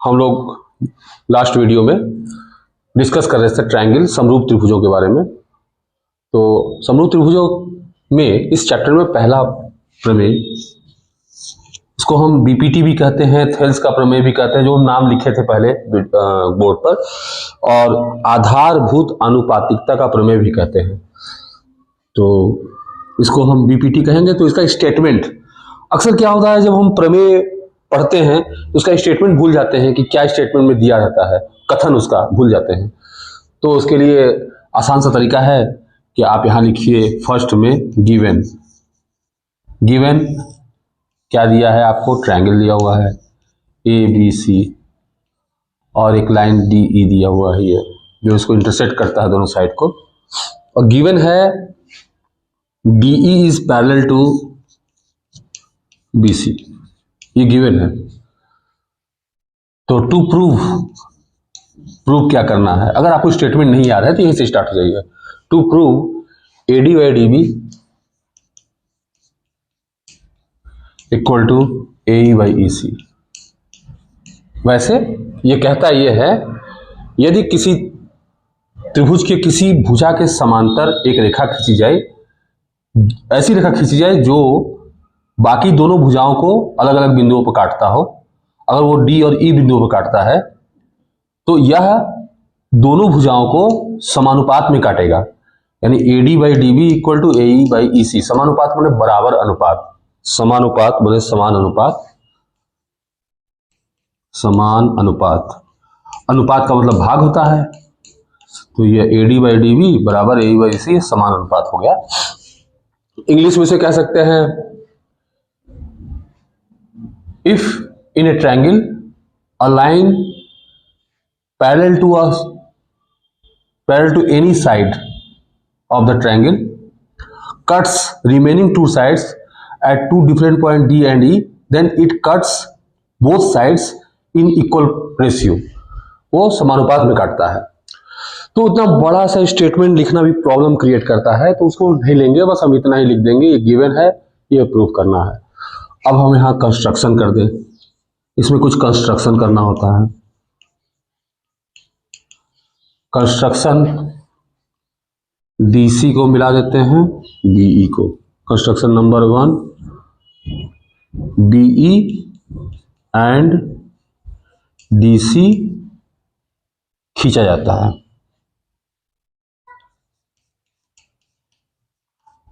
हम लोग last video में डिस्कस कर रहे थे ट्रायंगल समरूप त्रिभुजों के बारे में। तो समरूप त्रिभुजों में इस चैप्टर में पहला प्रमेय, इसको हम बीपीटी भी कहते हैं, थेल्स का प्रमेय भी कहते हैं, जो हम नाम लिखे थे पहले बोर्ड पर, और आधारभूत आनुपातिकता का प्रमेय भी कहते हैं। तो इसको हम बीपीटी कहेंगे। तो इसका स्टेटमेंट, अक्सर क्या होता है जब हम प्रमेय पढ़ते हैं तो उसका स्टेटमेंट भूल जाते हैं कि क्या स्टेटमेंट में दिया रहता है, कथन उसका भूल जाते हैं। तो उसके लिए आसान सा तरीका है कि आप यहाँ लिखिए फर्स्ट में गिवन क्या दिया है आपको, ट्रायंगल दिया हुआ है ए बी सी और एक लाइन डी ई दिया हुआ है, ये जो इसको इंटरसेक्ट करता है दोनों साइड को। और गिवन है B E is parallel to B C, ये गिवन है। तो टू प्रूव क्या करना है, अगर आपको स्टेटमेंट नहीं याद है तो यहीं से स्टार्ट हो जाइए। To prove AD by D B equal to A E by E C. वैसे ये कहता ये है, यदि किसी त्रिभुज के किसी भुजा के समांतर एक रेखा खींची जाए, ऐसी रेखा खींची जाए जो बाकी दोनों भुजाओं को अलग अलग बिंदुओं पर काटता हो, अगर वो डी और ई बिंदुओं पर काटता है तो यह दोनों भुजाओं को समानुपात में काटेगा। यानी A D by D B equal to A E by E C. समानुपात माने बराबर अनुपात, समानुपात माने समान अनुपात, समान अनुपात, अनुपात का मतलब भाग होता है। तो ये A D by D B बराबर ए ई बाई सी, समान अनुपात हो गया। इंग्लिश में से कह सकते हैं, if in a triangle a line parallel to any side of the triangle cuts remaining two sides at two different point D and E, then it cuts both sides in equal ratio। वो समानुपात में काटता है। तो उतना बड़ा सा statement लिखना भी प्रॉब्लम क्रिएट करता है, तो उसको नहीं लेंगे, बस हम इतना ही लिख देंगे, ये गिवन है, ये प्रूव करना है। अब हम यहाँ कंस्ट्रक्शन कर दें, इसमें कुछ कंस्ट्रक्शन करना होता है। कंस्ट्रक्शन DC को मिला देते हैं BE को। Construction number 1, BE and DC खींचा जाता है,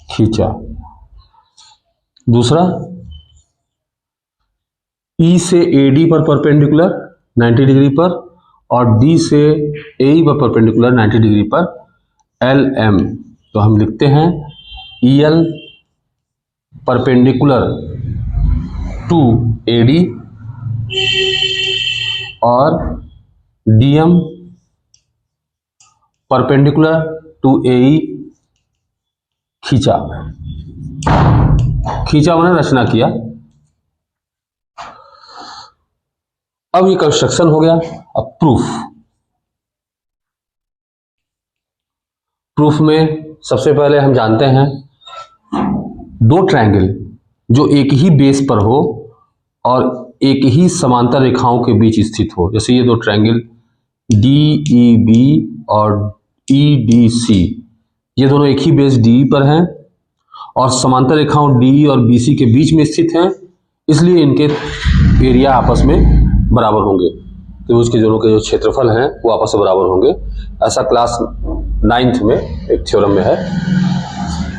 खींचा। दूसरा, E से AD पर परपेंडिकुलर 90 डिग्री पर और D से AE पर परपेंडिकुलर 90 डिग्री पर LM। तो हम लिखते हैं EL परपेंडिकुलर टू AD और DM परपेंडिकुलर टू AE। खींचा मैंने रचना किया। अब ये कंस्ट्रक्शन हो गया। अब प्रूफ में सबसे पहले हम जानते हैं, दो ट्रायंगल जो एक ही बेस पर हो और एक ही समांतर रेखाओं के बीच स्थित हो, जैसे ये दो ट्रायंगल DEB और EDC, ये दोनों एक ही बेस DE पर हैं और समांतर रेखाओं DE और BC के बीच में स्थित हैं, इसलिए इनके एरिया आपस में बराबर होंगे। तो उसके दोनों के जो क्षेत्रफल हैं वो आपस में बराबर होंगे। ऐसा क्लास 9th में एक थ्योरम में है।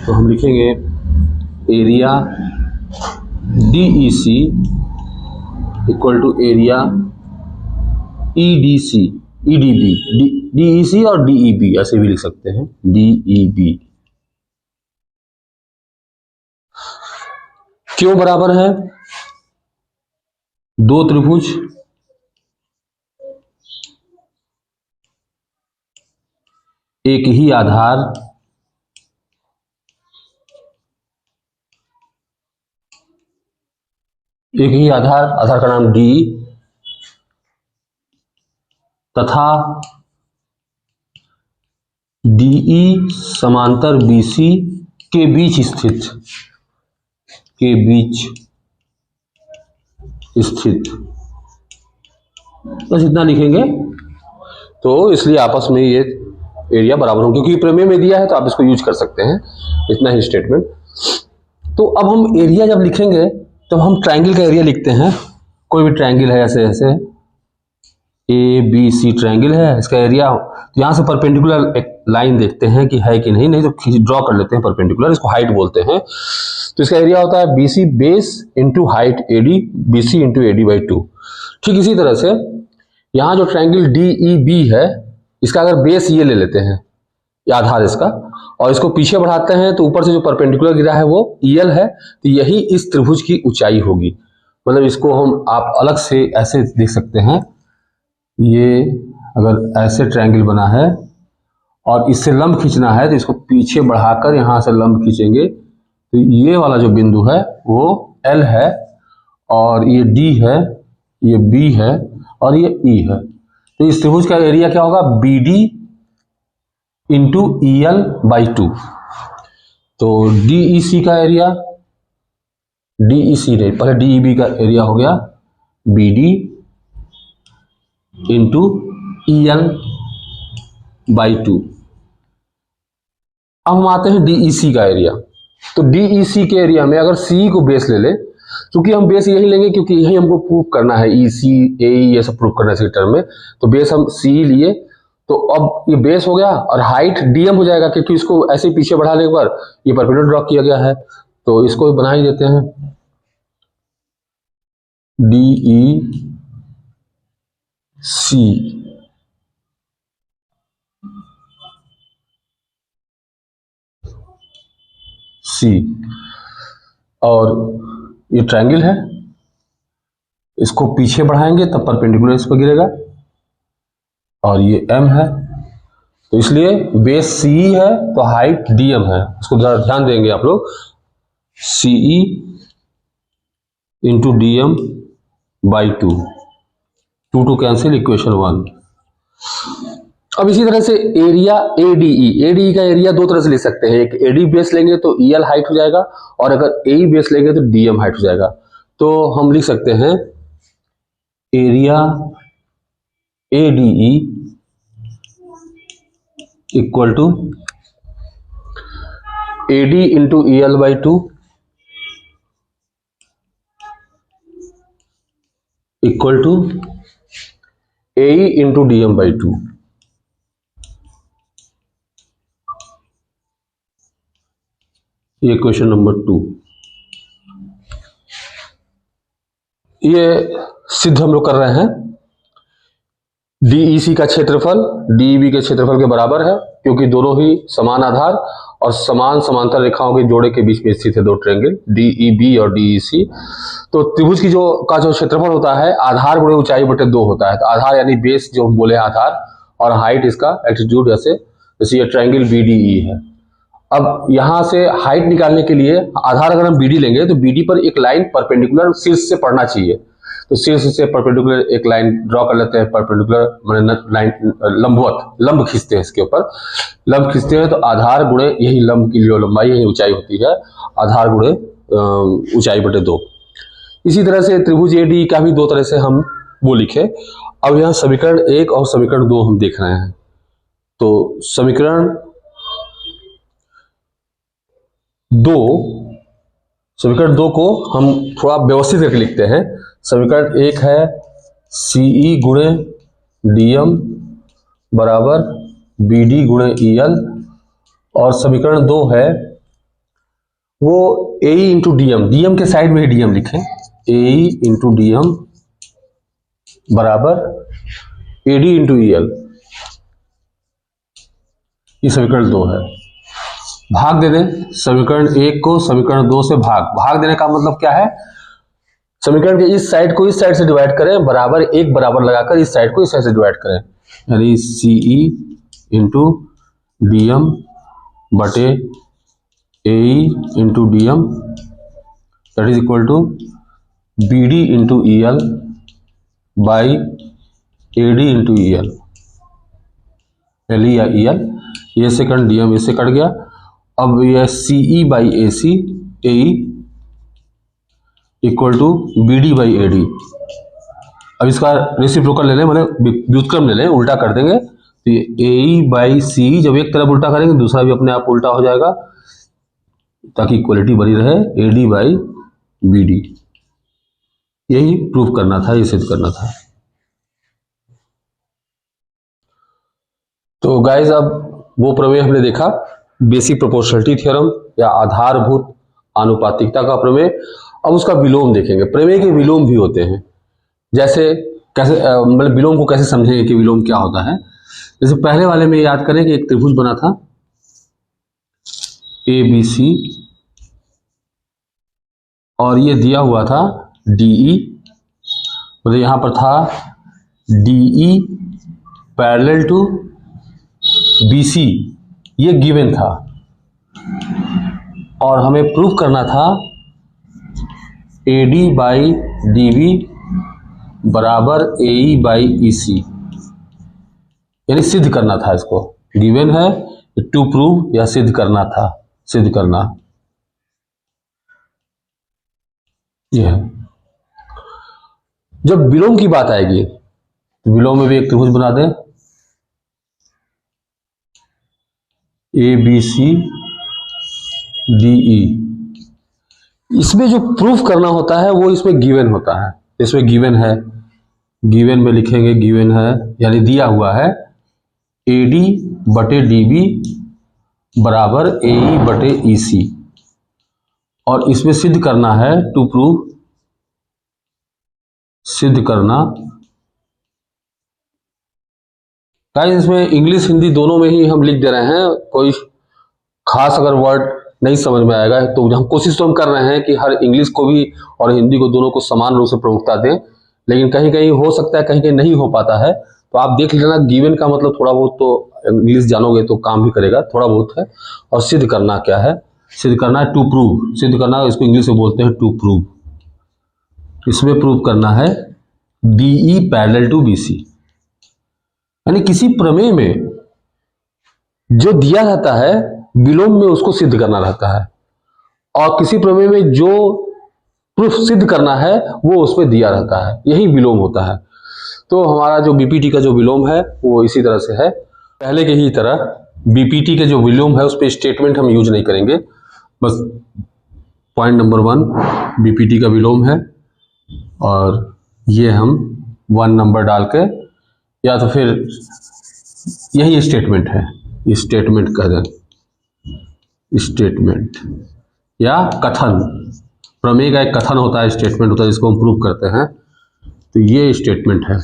तो हम लिखेंगे area DEC equal to area EDC, EDB, DEC और DEB ऐसे भी लिख सकते हैं, DEB। क्यों बराबर है? दो त्रिभुज एक ही आधार, आधार का नाम D तथा DE समांतर BC के बीच स्थित बस इतना लिखेंगे तो इसलिए आपस में ये एरिया बराबर होंगे, क्योंकि प्रमेय में दिया है तो आप इसको यूज कर सकते हैं, इतना ही स्टेटमेंट। तो अब हम एरिया जब लिखेंगे तो हम ट्राइंगल का एरिया लिखते हैं। कोई भी ट्राइंगल है ऐसे ऐसे ए बी सी ट्राइंगल है, इसका एरिया, तो यहाँ से परपेंडिकुलर एक लाइन देखते हैं कि है कि नहीं, नहीं तो ड्रॉ कर लेते हैं परपेंडिकुलर, इसको हाइट बोलते हैं। तो इसका एरिया होता है B C base into height A D, B C into A D by 2। ठीक इसी तरह से यहाँ जो ट्राइंगल डी ई बी है, इसका अगर बेस ये ले लेते हैं, ये आधार इसका, और इसको पीछे बढ़ाते हैं तो ऊपर से जो परपेंडिकुलर गिरा है वो ईएल है, तो यही इस त्रिभुज की ऊंचाई होगी। मतलब इसको हम आप अलग से ऐसे देख सकते हैं, ये अगर ऐसे ट्रायंगल बना है और इससे लंब खींचना है तो इसको पीछे बढ़ाकर यहाँ से लंब खींचेंगे, तो ये वाला जो बिंदु है वो एल है, और ये डी है, ये बी है, और ये ई है। तो इस त्रिभुज का एरिया क्या होगा, B D into E L by 2। तो डी ई सी का एरिया, डी ई सी नहीं, पहले डी ई बी का एरिया हो गया B D into E L by 2। अब हम आते हैं डीईसी का एरिया। तो डीईसी के एरिया में अगर सी को बेस ले ले, क्योंकि हम बेस यही लेंगे क्योंकि यही हमको प्रूव करना है, ई सी ए ये सब प्रूव करना है इस टर्म में, तो बेस हम सी लिए। तो अब ये बेस हो गया और हाइट डीएम हो जाएगा, क्योंकि इसको ऐसे पीछे बढ़ाने पर ये परपेंडिकुलर ड्रॉ किया गया है, तो इसको बना ही देते हैं डीई सी। सी और ये ट्रायंगल है, इसको पीछे बढ़ाएंगे तब परपेंडिकुलर इस पर गिरेगा, और ये एम है, तो इसलिए बेस सी है तो हाइट डीएम है। इसको ध्यान देंगे आप लोग, CE into DM by 2, 2 to cancel, equation 1। अब इसी तरह से एरिया एडीई, एडीई का एरिया दो तरह से लिख सकते हैं, एक एडी बेस लेंगे तो ईएल हाइट हो जाएगा, और अगर एई बेस लेंगे तो डीएम हाइट हो जाएगा। तो हम लिख सकते हैं area ADE equal to AD into EL by 2 equal to AE into DM by 2। ये क्वेश्चन नंबर 2। ये सिद्ध हम लोग कर रहे हैं, डीईसी का क्षेत्रफल डीईबी के क्षेत्रफल के बराबर है, क्योंकि दोनों ही समान आधार और समान समांतर रेखाओं के जोड़े के बीच में स्थित है दो ट्रायंगल डीईबी और डीईसी। तो त्रिभुज की जो क्षेत्रफल होता है आधार गुणे ऊंचाई बटे 2 होता है। तो आधार यानी बेस जो हम बोले आधार, और हाइट इसका एल्टीट्यूड, जैसे ये ट्रायंगल बीडीई है। अब यहां से हाइट निकालने के लिए आधार अगर हम बीडी लेंगे तो बीडी पर एक लाइन परपेंडिकुलर शीर्ष से पड़ना चाहिए, तो शीर्ष से परपेंडिकुलर एक लाइन ड्रॉ कर लेते हैं, परपेंडिकुलर लाइन लंबवत लंब खींचते हैं, इसके ऊपर लंब खींचते हैं, तो आधार गुणे यही लंब की जो लंबाई यही ऊंचाई होती है, आधार गुणे ऊंचाई बटे 2। इसी तरह से त्रिभुज एडी का भी दो तरह से हम वो लिखे। अब यहाँ समीकरण 1 और समीकरण 2 हम देख रहे हैं। तो समीकरण 2 को हम थोड़ा व्यवस्थित करके लिखते हैं। समीकरण 1 है सीई गुणे डीएम बराबर बीडी गुणे ईएल, और समीकरण 2 है वो एई इंटू डीएम, डीएम के साइड में ही डीएम लिखें, एई इंटू डीएम बराबर एडी इंटू ईएल। ये समीकरण 2 है। भाग दे दें समीकरण 1 को समीकरण 2 से, भाग देने का मतलब क्या है, समीकरण के इस साइड को इस साइड से डिवाइड करें, बराबर एक बराबर लगाकर इस साइड को इस साइड से डिवाइड करें, यानी सीई इंटू डीएम बटे AE into DM that is equal to BD into EL by AD into EL, L या ईएल, ये सेकंड डीएम इससे कट गया। अब यह CE by AC AE equal to BD by AD, अब इसका reciprocal ले लें, मैंने व्युत्क्रम ले लें, उल्टा कर देंगे तो ये AE/C जब एक तरफ उल्टा करेंगे दूसरा भी अपने आप उल्टा हो जाएगा, ताकि इक्वलिटी बनी रहे AD/BD। यही प्रूफ करना था, ये सिद्ध करना था। तो गाइज अब वो प्रमेय हमने देखा, बेसिक प्रोपोर्शनलिटी थ्योरम या आधारभूत आनुपातिकता का प्रमेय। अब उसका विलोम देखेंगे। प्रमेय के विलोम भी होते हैं, जैसे कैसे मतलब विलोम को कैसे समझेंगे कि विलोम क्या होता है। जैसे पहले वाले में याद करें कि एक त्रिभुज बना था ABC और ये दिया हुआ था DE, मतलब यहां पर था DE पैरेलल टू BC, ये गिवन था और हमें प्रूफ करना था AD/DB बराबर AE/EC, यानी सिद्ध करना था। इसको गिवन है, टू प्रूव या सिद्ध करना था, सिद्ध करना यह है। जब विलोम की बात आएगी तो विलोम में भी एक त्रिभुज बना दें ABCDE। इसमें जो प्रूफ करना होता है वो इसमें गिवन होता है। इसमें गिवन है, गिवन में लिखेंगे गिवन है यानी दिया हुआ है AD/DB बराबर AE/EC, और इसमें सिद्ध करना है, टू प्रूव सिद्ध करना। गाइस इसमें इंग्लिश हिंदी दोनों में ही हम लिख दे रहे हैं, कोई खास अगर वर्ड नहीं समझ में आएगा तो हम कोशिश तो हम कर रहे हैं कि हर इंग्लिश को भी और हिंदी को दोनों को समान रूप से प्रमुखता दें, लेकिन कहीं कहीं हो सकता है कहीं कहीं नहीं हो पाता है। तो आप देख लेना, गिवन का मतलब थोड़ा बहुत तो इंग्लिश जानोगे तो काम भी करेगा, थोड़ा बहुत है। और सिद्ध करना क्या है, सिद्ध करना है टू प्रूव, सिद्ध करना इसको इंग्लिश में बोलते हैं टू प्रूव। इसमें प्रूव करना है DE पैरेलल टू BC, यानी किसी प्रमेय में जो दिया रहता है विलोम में उसको सिद्ध करना रहता है, और किसी प्रमेय में जो प्रूफ सिद्ध करना है वो उसमें दिया रहता है, यही विलोम होता है। तो हमारा जो BPT का जो विलोम है वो इसी तरह से है। पहले के ही तरह BPT के जो विलोम है उस पर स्टेटमेंट हम यूज नहीं करेंगे, बस पॉइंट नंबर 1 BPT का विलोम है और ये हम 1 नंबर डाल के, या तो फिर यही स्टेटमेंट है, स्टेटमेंट कह दें, स्टेटमेंट या कथन। प्रमेय का एक कथन होता है, स्टेटमेंट होता है, जिसको हम प्रूव करते हैं। तो ये स्टेटमेंट है,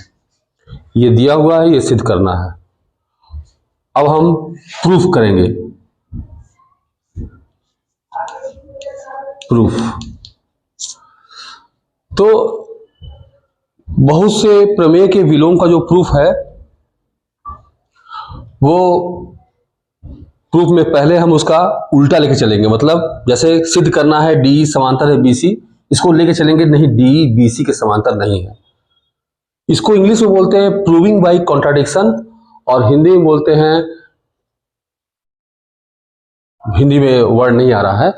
ये दिया हुआ है, ये सिद्ध करना है। अब हम प्रूफ करेंगे, प्रूफ। तो बहुत से प्रमेय के विलोम का जो प्रूफ है वो प्रूफ में पहले हम उसका उल्टा लेके चलेंगे, मतलब जैसे सिद्ध करना है DE समांतर है BC, इसको लेके चलेंगे नहीं, DE BC के समांतर नहीं है। इसको इंग्लिश में बोलते हैं प्रूविंग बाय कॉन्ट्राडिक्शन, और हिंदी में बोलते हैं, हिंदी में वर्ड नहीं आ रहा है,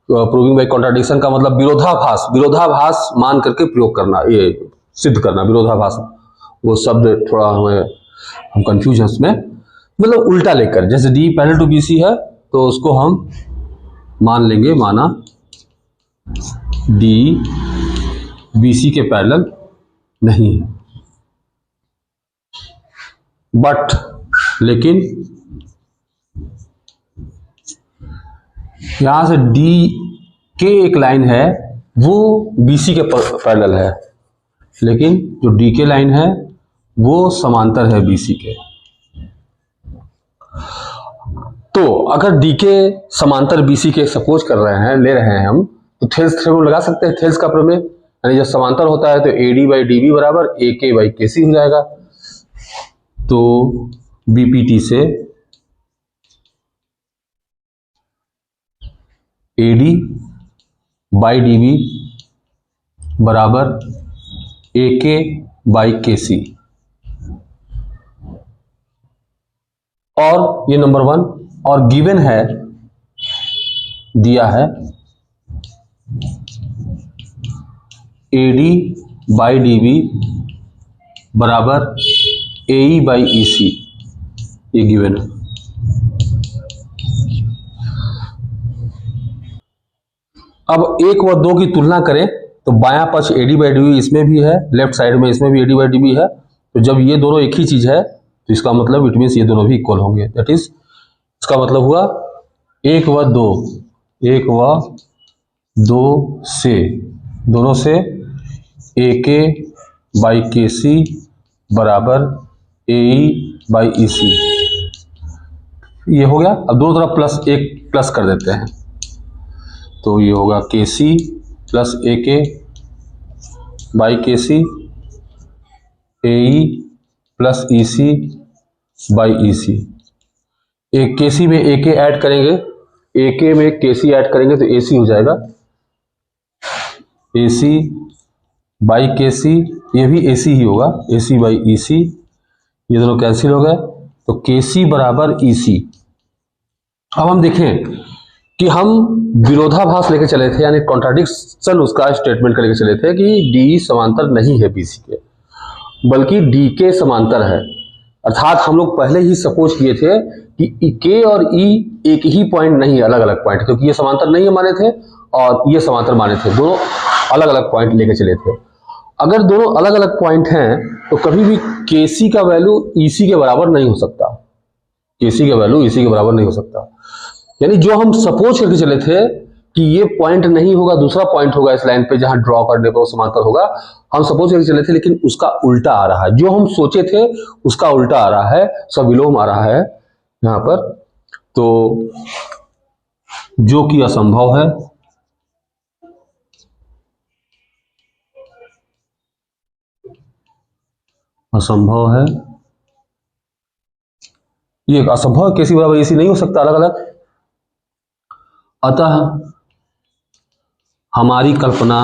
प्रूविंग बाय कॉन्ट्राडिक्शन का मतलब विरोधाभास, विरोधाभास मान करके प्रयोग करना, ये सिद्ध करना। विरोधाभास वो शब्द थोड़ा हम कंफ्यूज है उसमें, मतलब उल्टा लेकर, जैसे DE पैरेलल टू BC है तो उसको हम मान लेंगे, माना DE BC के पैरेलल नहीं है, बट लेकिन यहां से D के एक लाइन है वो BC के पैरेलल है, लेकिन जो D के लाइन है वो समांतर है BC के। तो अगर D के समांतर BC के सपोज कर रहे हैं, ले रहे हैं हम, तो थेल्स थ्योरम लगा सकते हैं, थेल्स का प्रमेय, यानी जब समांतर होता है तो AD/DB बराबर AK/KC हो जाएगा। तो BPT से AD/DB बराबर AK/KC, और ये नंबर 1, और गिवन है, दिया है AD/DB बराबर AE बाई EC, ये गिवन है। अब 1 व 2 की तुलना करें तो बायां पक्ष AD बाई DB इसमें भी है, लेफ्ट साइड में इसमें भी AD बाई DB है। तो जब ये दोनों एक ही चीज है तो इसका मतलब इट मीन्स ये दोनों भी इक्वल होंगे। दैट इज इसका मतलब हुआ 1 व 2, 1 व 2 से, दोनों से AK बाई KC बराबर AE बाई EC, ये हो गया। अब दोनों तरफ प्लस एक प्लस कर देते हैं तो ये होगा KC plus AK by KC, AE plus EC by EC। एक KC में AK ऐड करेंगे, AK में KC ऐड करेंगे तो AC हो जाएगा AC बाई KC, ये भी AC ही होगा, AC बाई EC, ये दोनों कैंसिल हो गए तो KC बराबर EC। अब हम देखें कि हम विरोधाभास लेके चले थे, यानी कॉन्ट्राडिक्शन उसका स्टेटमेंट करके चले थे कि DE समांतर नहीं है BC के, बल्कि DK समांतर है। अर्थात हम लोग पहले ही सपोज किए थे कि K और E एक ही पॉइंट नहीं है, अलग अलग पॉइंट, क्योंकि ये समांतर नहीं है माने थे और ये समांतर माने थे, दोनों अलग अलग पॉइंट लेके चले थे। अगर दोनों अलग अलग पॉइंट हैं तो कभी भी KC का वैल्यू EC के बराबर नहीं हो सकता, KC का वैल्यू EC के बराबर नहीं हो सकता। यानी जो हम सपोज करके चले थे कि ये पॉइंट नहीं होगा, दूसरा पॉइंट होगा इस लाइन पे जहां ड्रॉ करने पर वो समांतर होगा, हम सपोज करके चले थे, लेकिन उसका उल्टा आ रहा है। जो हम सोचे थे उसका उल्टा आ रहा है, सब विलोम आ रहा है यहां पर, तो जो कि असंभव है। असंभव है, ये असंभव है, KC बराबर EC नहीं हो सकता अलग अलग। अतः हमारी कल्पना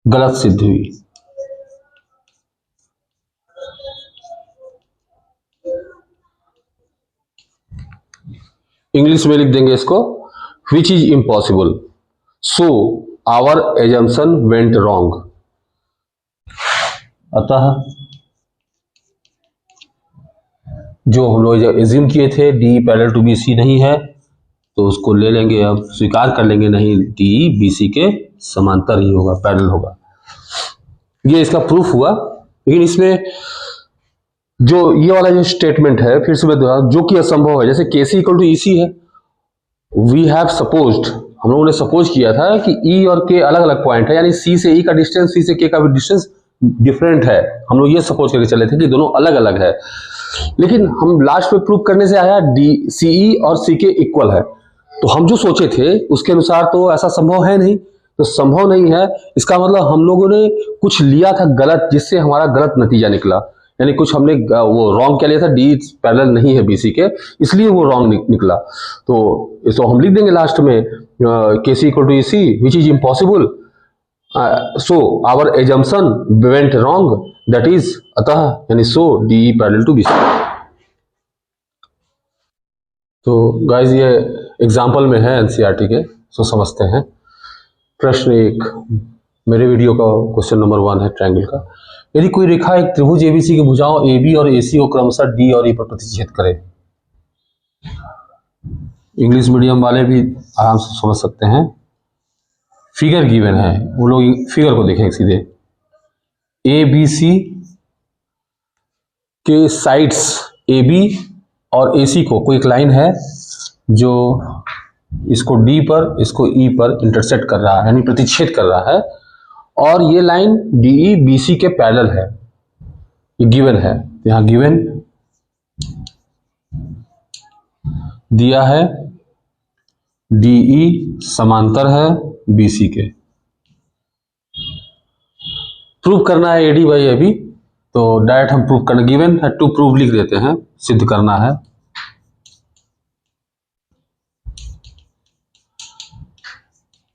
गलत सिद्ध हुई। इंग्लिश में लिख देंगे इसको, which is impossible, so our assumption went wrong. अतः जो हम लोग एज्यूम किए थे DE पैरेलल टू BC नहीं है, तो उसको ले लेंगे, अब स्वीकार कर लेंगे, नहीं DE BC के समांतर ही होगा, पैरेलल होगा। ये इसका प्रूफ हुआ। लेकिन इसमें जो ये वाला जो स्टेटमेंट है, फिर से मैं दोहरा, जो कि असंभव है, जैसे KC इक्वल टू EC है, वी हैव सपोज्ड, हम लोगों ने सपोज किया था कि E और K अलग अलग पॉइंट है, यानी C से E का डिस्टेंस, C से K का भी डिस्टेंस डिफरेंट है। हम लोग ये सपोज करके चले थे कि दोनों अलग अलग है, लेकिन हम लास्ट में प्रूव करने से आया CE और CK इक्वल है। तो हम जो सोचे थे उसके अनुसार तो ऐसा संभव है नहीं, तो संभव नहीं है, इसका मतलब हम लोगों ने कुछ लिया था गलत, जिससे हमारा गलत नतीजा निकला। यानी कुछ हमने वो रॉन्ग क्या लिया था, DE पैरेलल नहीं है BC के, इसलिए वो रॉन्ग निकला। तो इसको हम लिख देंगे लास्ट में KC equal to EC, which is impossible, so our assumption went wrong, that is, अतः यानी so DE parallel to BC। तो गाइस ये एग्जाम्पल में है NCERT के, सो समझते हैं। प्रश्न 1 मेरे वीडियो का क्वेश्चन नंबर 1 है ट्रायंगल का। यदि कोई रेखा एक त्रिभुज ABC की भुजाओं AB और AC को क्रमशः D और E पर प्रतिच्छेद करे। इंग्लिश मीडियम वाले भी आराम से समझ सकते हैं। फिगर गिवन है, वो लोग फिगर को देखें सीधे। ABC के साइड्स AB और AC को कोई एक लाइन है जो इसको D पर, इसको E पर इंटरसेक्ट कर रहा है, यानी प्रतिच्छेद कर रहा है, और ये लाइन DE BC के पैरेलल है, ये गिवन है। यहां गिवन दिया है DE समांतर है BC के। प्रूव करना है AD बाई AB, तो डायरेक्ट हम प्रूव करना, गिवन है टू प्रूव लिख देते हैं, सिद्ध करना है।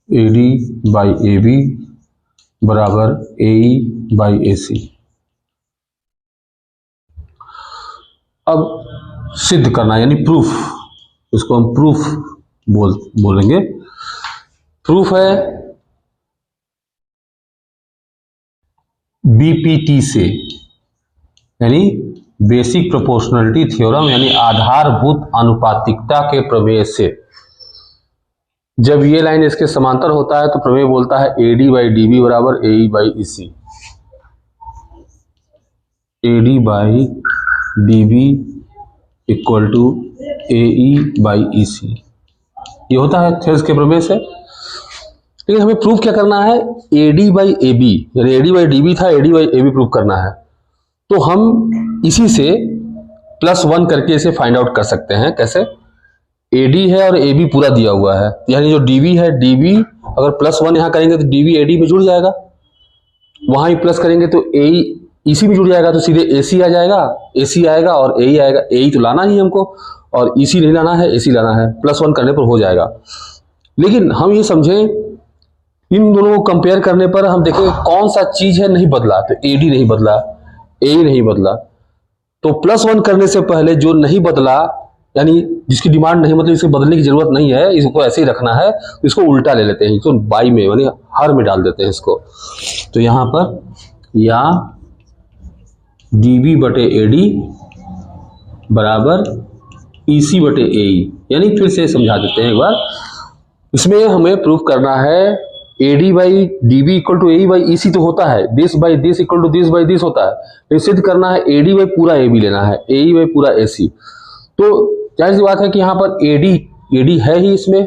AD बाई AB बराबर AE बाई AC। अब सिद्ध करना यानी प्रूफ, इसको हम प्रूफ बोलेंगे। प्रूफ है बीपीटी से, यानी बेसिक प्रोपोर्शनलिटी थ्योरम, यानी आधारभूत आनुपातिकता के प्रमेय से। जब ये लाइन इसके समांतर होता है तो प्रमेय बोलता है AD बाई DB बराबर AE by EC। AD by DB equal to AE by EC, ये होता है थेल्स के प्रमेय से। लेकिन हमें प्रूफ क्या करना है, AD बाई AB, यानी AD बाई DB था, AD बाई AB प्रूफ करना है। तो हम इसी से +1 करके इसे फाइंड आउट कर सकते हैं। कैसे? AD है और AB पूरा दिया हुआ है, यानी जो DB है, DB अगर +1 यहाँ करेंगे तो DB AD में जुड़ जाएगा, वहां ही प्लस करेंगे तो AE EC में जुड़ जाएगा, तो सीधे AC आ जाएगा, AC आएगा और AE आएगा। AE तो लाना ही हमको और EC नहीं लाना है, AC लाना है, +1 करने पर हो जाएगा। लेकिन हम ये समझें, इन दोनों को कंपेयर करने पर हम देखें कौन सा चीज है नहीं बदला, तो AD नहीं बदला, AE नहीं बदला। तो +1 करने से पहले जो नहीं बदला, यानी जिसकी डिमांड नहीं, मतलब इसे बदलने की जरूरत नहीं है, इसको ऐसे ही रखना है, इसको उल्टा ले लेते हैं, इसको बाई में यानी हर में डाल देते हैं इसको। तो यहां पर या DB बटे AD बराबर EC बटे AE, यानी फिर से समझा देते हैं एक बार। इसमें हमें प्रूफ करना है AD by DB equal to AE by EC तो होता है, this by this equal to this by this होता है, लेकिन सिद्ध करना है AD बाई पूरा AB लेना है, AE बाई पूरा AC। तो जाहिर सी बात है कि यहाँ पर AD है ही, इसमें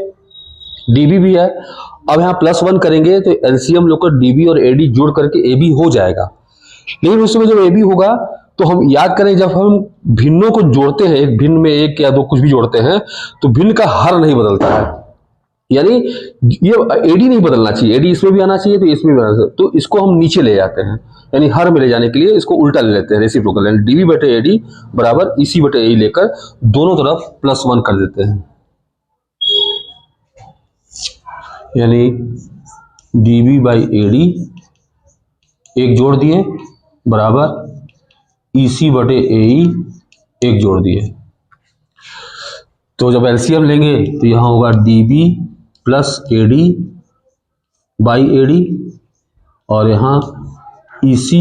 DB भी है। अब यहाँ +1 करेंगे तो LCM लोकर DB और AD जोड़ करके AB हो जाएगा। लेकिन उसमें जब AB होगा तो हम याद करें, जब हम भिन्नों को जोड़ते हैं, एक भिन्न में एक या दो कुछ भी जोड़ते हैं, तो भिन्न का हर नहीं बदलता है, यानी ये AD नहीं बदलना चाहिए, AD इसमें भी आना चाहिए तो इसमें भी आना चाहिए। तो इसको हम नीचे ले जाते हैं, यानी हर में ले जाने के लिए इसको उल्टा ले लेते हैं, रेसिप्रोकल, यानी DB बटे AD बराबर EC बटे AE लेकर दोनों तरफ +1 कर देते हैं, यानी DB बाई AD एक जोड़ दिए बराबर EC बटे AE एक जोड़ दिए। तो जब LCM लेंगे तो यहां होगा DB plus AD by AD और यहाँ EC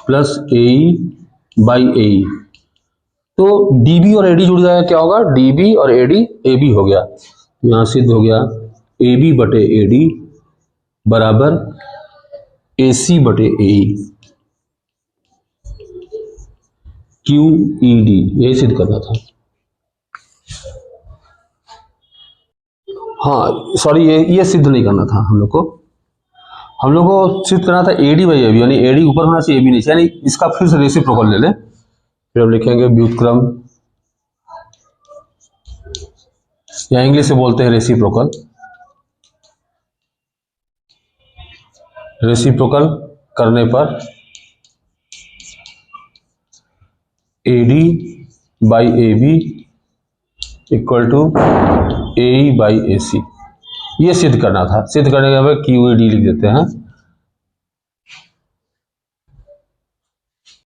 plus AE by AE। तो DB और AD जुड़ जाएगा, क्या होगा, DB और AD AB हो गया। यहाँ सिद्ध हो गया AB बटे AD बराबर AC बटे AE, QED, यही सिद्ध करना था। हाँ सॉरी, ये सिद्ध नहीं करना था हम लोग को सिद्ध करना था AD बाई AB, यानी AD ऊपर होना चाहिए AB नीचे, यानी इसका फिर से रेसिप्रोकल ले लें। फिर हम लिखेंगे व्युत्क्रम, या इंग्लिश से बोलते हैं रेसिप्रोकल। रेसिप्रोकल करने पर AD by AB equal to AE by AC, ये सिद्ध करना था। सिद्ध करने के बाद QED लिख देते हैं,